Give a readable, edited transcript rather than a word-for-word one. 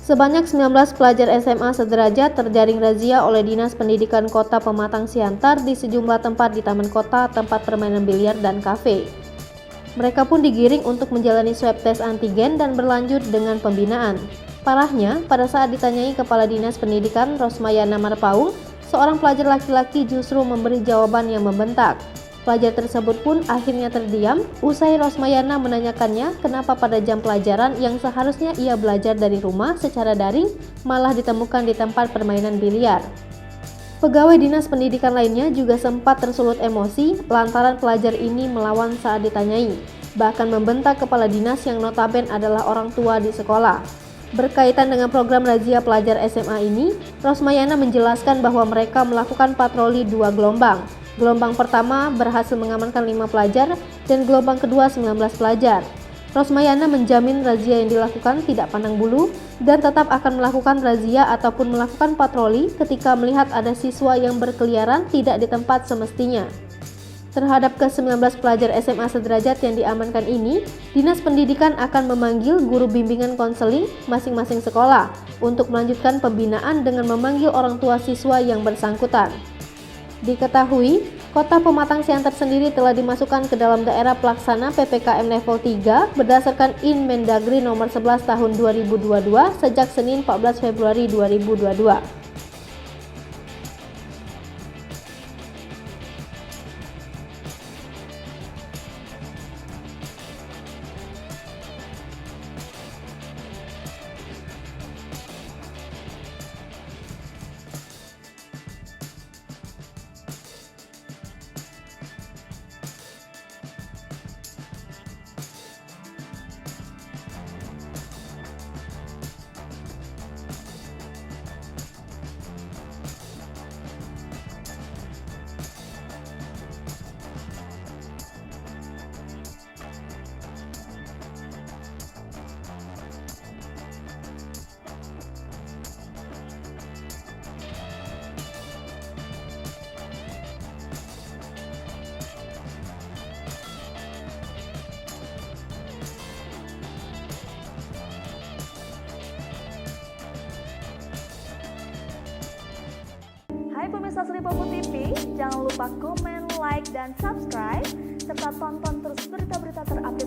Sebanyak 19 pelajar SMA sederajat terjaring razia oleh Dinas Pendidikan Kota Pematang Siantar di sejumlah tempat di Taman Kota, tempat permainan biliar dan kafe. Mereka pun digiring untuk menjalani swab tes antigen dan berlanjut dengan pembinaan. Parahnya, pada saat ditanyai Kepala Dinas Pendidikan Rosmayana Marpaung, seorang pelajar laki-laki justru memberi jawaban yang membentak. Pelajar tersebut pun akhirnya terdiam usai Rosmayana menanyakannya kenapa pada jam pelajaran yang seharusnya ia belajar dari rumah secara daring malah ditemukan di tempat permainan biliar. Pegawai Dinas Pendidikan lainnya juga sempat tersulut emosi lantaran pelajar ini melawan saat ditanyai, bahkan membentak kepala dinas yang notabene adalah orang tua di sekolah. Berkaitan dengan program razia pelajar SMA ini, Rosmayana menjelaskan bahwa mereka melakukan patroli 2 gelombang. Gelombang pertama berhasil mengamankan 5 pelajar dan gelombang kedua 19 pelajar. Rosmayana menjamin razia yang dilakukan tidak pandang bulu dan tetap akan melakukan razia ataupun melakukan patroli ketika melihat ada siswa yang berkeliaran tidak di tempat semestinya. Terhadap ke-19 pelajar SMA sederajat yang diamankan ini, Dinas Pendidikan akan memanggil guru bimbingan konseling masing-masing sekolah untuk melanjutkan pembinaan dengan memanggil orang tua siswa yang bersangkutan. Diketahui, Kota Pematang Siantar sendiri telah dimasukkan ke dalam daerah pelaksana PPKM level 3 berdasarkan Inmendagri nomor 11 tahun 2022 sejak Senin 14 Februari 2022. Hai pemirsa Sri Popo TV, jangan lupa komen, like, dan subscribe, serta tonton terus berita-berita terupdate